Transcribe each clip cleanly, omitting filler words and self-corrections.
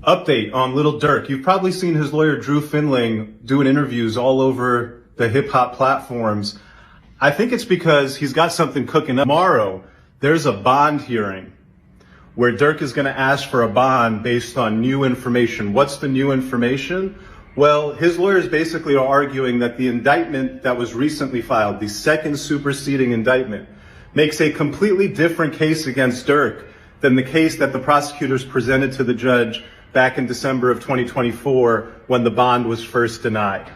Update on Lil Durk. You've probably seen his lawyer Drew Finling doing interviews all over the hip hop platforms. I think it's because he's got something cooking up. Tomorrow, there's a bond hearing where Durk is going to ask for a bond based on new information. What's the new information? Well, his lawyers basically are arguing that the indictment that was recently filed, the second superseding indictment, makes a completely different case against Durk than the case that the prosecutors presented to the judge back in December of 2024 when the bond was first denied.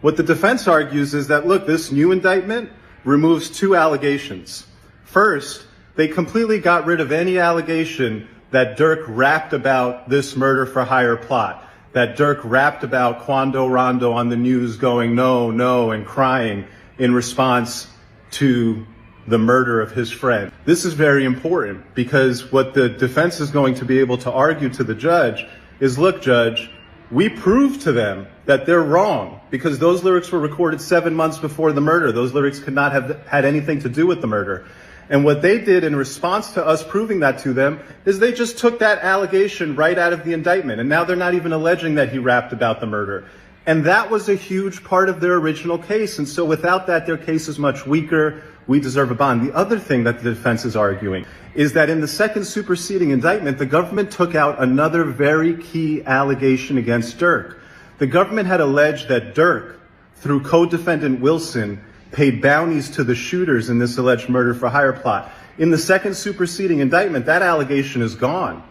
What the defense argues is that, look, this new indictment removes two allegations. First, they completely got rid of any allegation that Durk rapped about this murder for hire plot, that Durk rapped about Quando Rondo on the news going, no, no, and crying in response to the murder of his friend. This is very important because what the defense is going to be able to argue to the judge is, look, judge, we proved to them that they're wrong because those lyrics were recorded 7 months before the murder. Those lyrics could not have had anything to do with the murder. And what they did in response to us proving that to them is they just took that allegation right out of the indictment. And now they're not even alleging that he rapped about the murder. And that was a huge part of their original case. And so without that, their case is much weaker. We deserve a bond. The other thing that the defense is arguing is that in the second superseding indictment, the government took out another very key allegation against Durk. The government had alleged that Durk, through co-defendant Wilson, paid bounties to the shooters in this alleged murder for hire plot. In the second superseding indictment, that allegation is gone.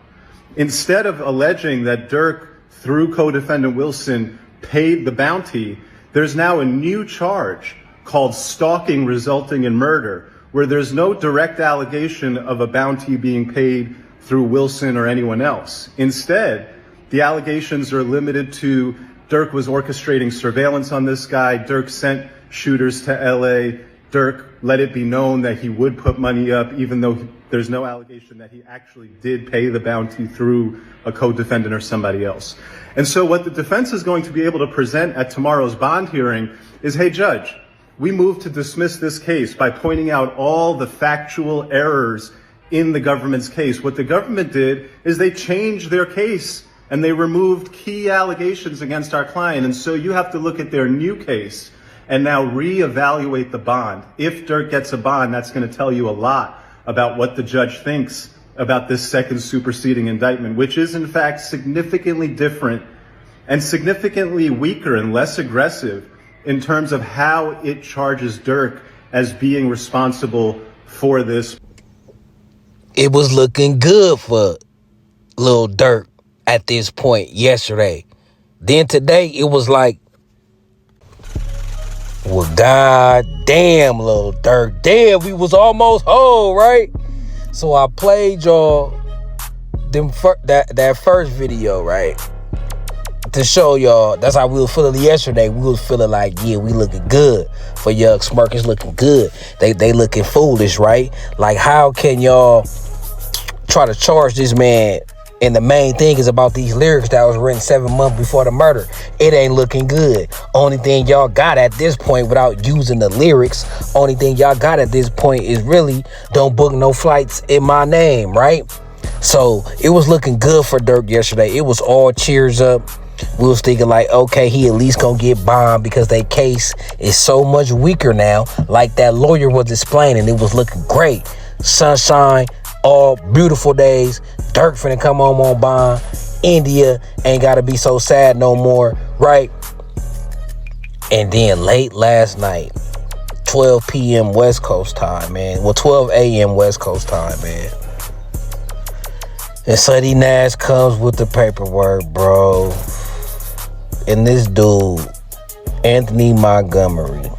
Instead of alleging that Durk, through co-defendant Wilson, paid the bounty, there's now a new charge called stalking resulting in murder, where there's no direct allegation of a bounty being paid through Wilson or anyone else. Instead, the allegations are limited to Durk was orchestrating surveillance on this guy, Durk sent shooters to LA, Durk let it be known that he would put money up even though there's no allegation that he actually did pay the bounty through a co-defendant or somebody else. And so what the defense is going to be able to present at tomorrow's bond hearing is, hey, judge, we moved to dismiss this case by pointing out all the factual errors in the government's case. What the government did is they changed their case and they removed key allegations against our client. And so you have to look at their new case and now reevaluate the bond. If Durk gets a bond, that's going to tell you a lot about what the judge thinks about this second superseding indictment, which is in fact significantly different and significantly weaker and less aggressive in terms of how it charges Durk as being responsible for this. It was looking good for Lil Durk at this point yesterday. Then today it was like, well, god damn, Lil Durk. Damn, we was almost whole, right? So I played y'all that first video, right? To show y'all, that's how we were feeling yesterday. We was feeling like, yeah, we looking good. For Young Smirkers looking good. They looking foolish, right? Like, how can y'all try to charge this man? And the main thing is about these lyrics that was written 7 months before the murder. It ain't looking good. Only thing y'all got at this point without using the lyrics, only thing y'all got at this point is really don't book no flights in my name, right? So it was looking good for Durk yesterday. It was all cheers up. We was thinking like, okay, he at least gonna get bombed because their case is so much weaker now. Like that lawyer was explaining, it was looking great. Sunshine, all beautiful days. Durk finna come home on bond. India ain't gotta be so sad no more, right? And then late last night, 12 p.m. West Coast time, man. Well, 12 a.m. West Coast time, man. And Ceddy Nash comes with the paperwork, bro. And this dude, Anthony Montgomery,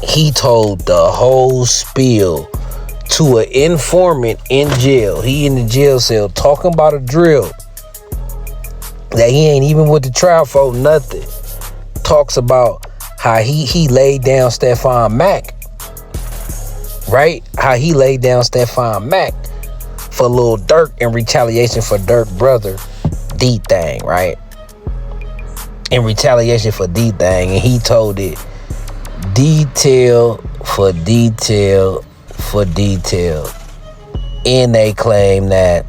he told the whole spiel to an informant in jail. He in the jail cell talking about a drill that he ain't even with the trial for nothing. Talks about how he laid down Stefan Mack, right? How he laid down Stefan Mack for Lil Durk in retaliation for Durk brother D-Thang, right? In retaliation for D-Thang, and he told it detail for detail for detail. And they claim that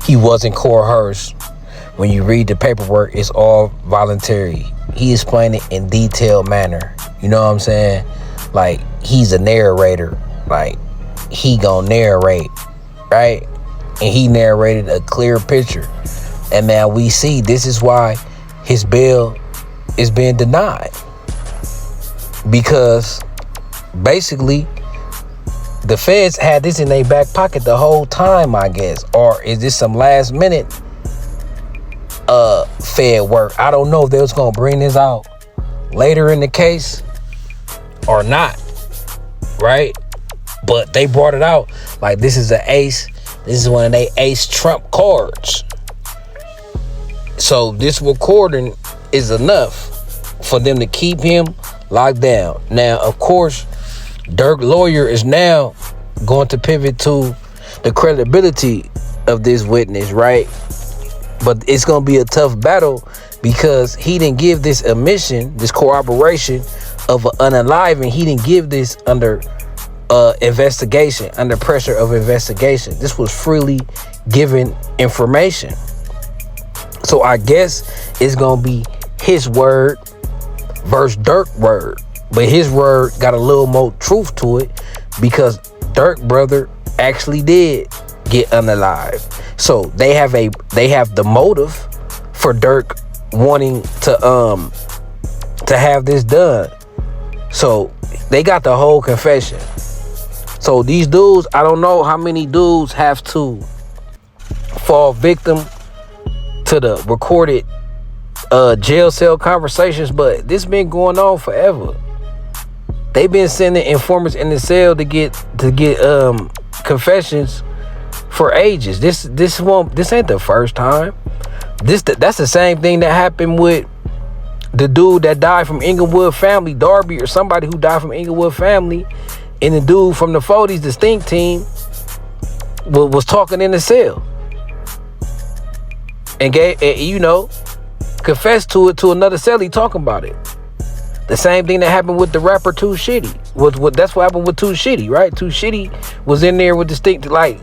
he wasn't coerced. When you read the paperwork, it's all voluntary. He explained it in detailed manner. You know what I'm saying? Like, he's a narrator. Like, he gonna narrate, right? And he narrated a clear picture. And now we see this is why his bail is being denied. Because basically, the feds had this in their back pocket the whole time, I guess. Or is this some last minute Fed work? I don't know if they was gonna bring this out later in the case or not, right? But they brought it out like this is an ace. This is one of their ace trump cards. So this recording is enough for them to keep him locked down. Now, of course, Durk lawyer is now going to pivot to the credibility of this witness, right? But it's going to be a tough battle because he didn't give this admission, this corroboration of an unaliving. He didn't give this under investigation, under pressure of investigation. This was freely given information. So I guess it's going to be his word versus Durk word. But his word got a little more truth to it because Durk brother actually did get unalived. So they have the motive for Durk wanting to have this done. So they got the whole confession. So these dudes, I don't know how many dudes have to fall victim to the recorded jail cell conversations, but this been going on forever. They've been sending informants in the cell to get confessions for ages. This ain't the first time. That's the same thing that happened with the dude that died from Inglewood family, Darby, or somebody who died from Inglewood family, and the dude from the 40s, the Stink Team, was talking in the cell and confessed to it to another cellie talking about it. The same thing that happened with the rapper Too Shitty. That's what happened with Too Shitty, right? Too Shitty was in there with the Stink, like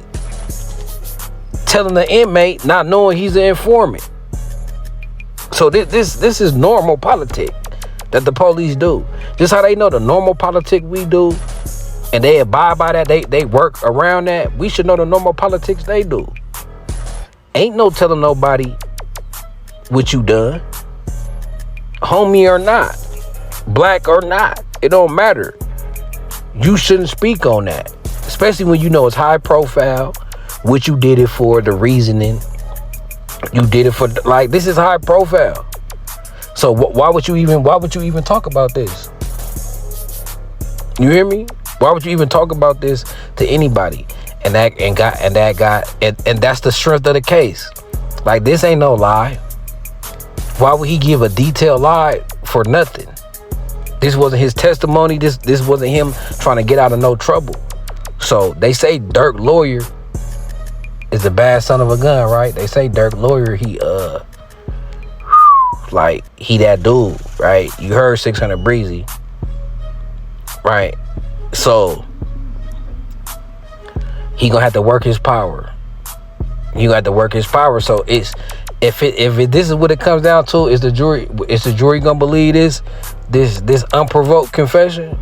telling the inmate, not knowing he's an informant. So this is normal politic that the police do. Just how they know the normal politic we do, and they abide by that. They work around that. We should know the normal politics they do. Ain't no telling nobody what you done, homie or not, black or not. It don't matter. You shouldn't speak on that, especially when you know it's high profile. What you did it for, the reasoning you did it for, like, this is high profile. So why would you even talk about this? You hear me? Why would you even talk about this to anybody? And that's the strength of the case. Like, this ain't no lie. Why would he give a detailed lie for nothing? This wasn't his testimony. This wasn't him trying to get out of no trouble. So they say Durk lawyer is a bad son of a gun, right? They say Durk lawyer, he that dude, right? You heard 600 Breezy, right? So he gonna have to work his power. You got to work his power. So it's if this is what it comes down to, is the jury gonna believe this unprovoked confession,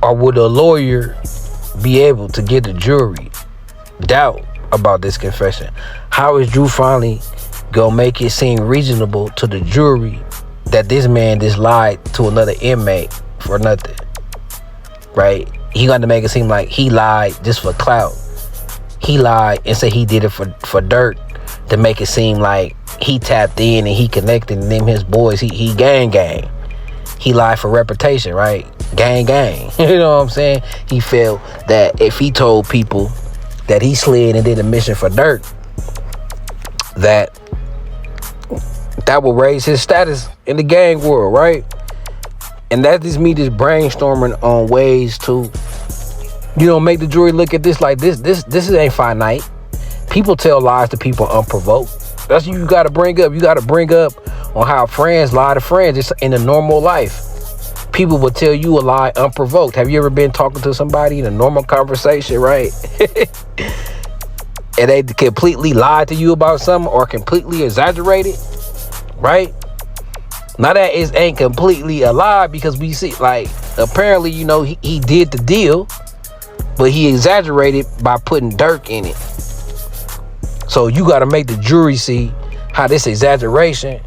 or would a lawyer be able to get the jury doubt about this confession? How is Drew finally gonna make it seem reasonable to the jury that this man just lied to another inmate for nothing, right? He got to make it seem like he lied just for clout. He lied and said he did it for Durk to make it seem like he tapped in and he connected and them his boys. He gang. He lied for reputation, right? Gang. You know what I'm saying? He felt that if he told people that he slid and did a mission for Durk, that will raise his status in the gang world, right? And that is me just brainstorming on ways to, make the jury look at this like this ain't finite. People tell lies to people unprovoked. That's what you got to bring up. You got to bring up on how friends lie to friends. It's in a normal life. People will tell you a lie unprovoked. Have you ever been talking to somebody in a normal conversation, right? and they completely lied to you about something or completely exaggerated, right? Now that ain't completely a lie, because we see, like, apparently, you know, he did the deal, but he exaggerated by putting Durk in it. So you got to make the jury see how this exaggeration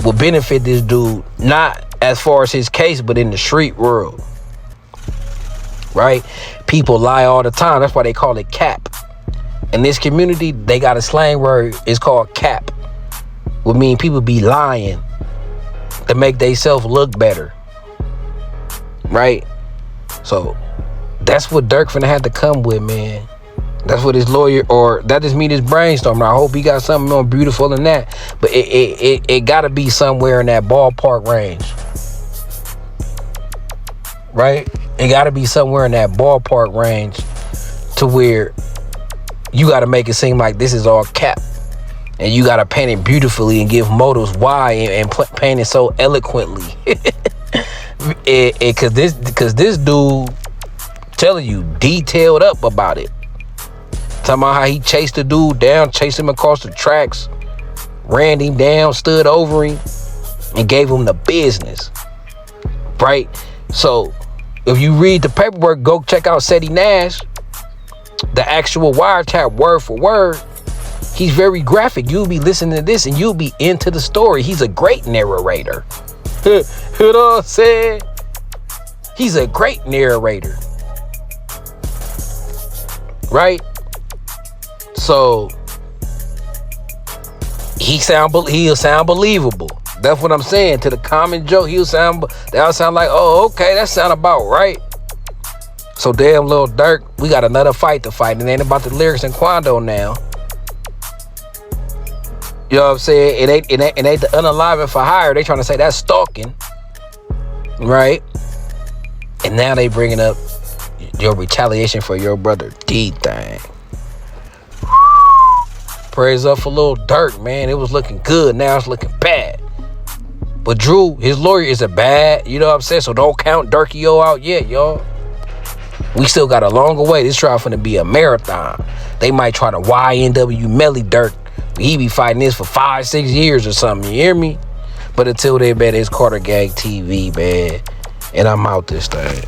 will benefit this dude, not as far as his case, but in the street world, right? People lie all the time. That's why they call it cap. In this community, they got a slang word. It's called cap. Would mean people be lying to make themselves look better, right? So that's what Durk finna have to come with, man. That's what his lawyer, or that just mean his brainstorming. I hope he got something more beautiful than that. But it gotta be somewhere in that ballpark range, right? It gotta be somewhere in that ballpark range to where you gotta make it seem like this is all cap. And you gotta paint it beautifully and give motives why, and paint it so eloquently. Cause this dude telling you detailed up about it. Talking about how he chased the dude down, chased him across the tracks, ran him down, stood over him, and gave him the business. Right? So if you read the paperwork, go check out Ceddy Nash, the actual wiretap word for word. He's very graphic. You'll be listening to this and you'll be into the story. He's a great narrator. You know what I'm saying? He's a great narrator. Right? So he'll sound believable. That's what I'm saying. To the common Joe, they'll sound like, oh, okay, that sound about right. So damn, Lil Durk, we got another fight to fight. It ain't about the lyrics and Quando now. You know what I'm saying? It ain't the unalive and for hire. They trying to say that's stalking, right? And now they bringing up your retaliation for your brother D thing. Praise up for Lil Durk, man. It was looking good. Now it's looking bad. But Drew, his lawyer, is a bad. You know what I'm saying? So don't count Durkio out yet, y'all. We still got a longer way. This trial finna be a marathon. They might try to YNW Melly Durk. He be fighting this for 5-6 years or something. You hear me? But until then, man, it's Carter Gang TV, man. And I'm out this thing.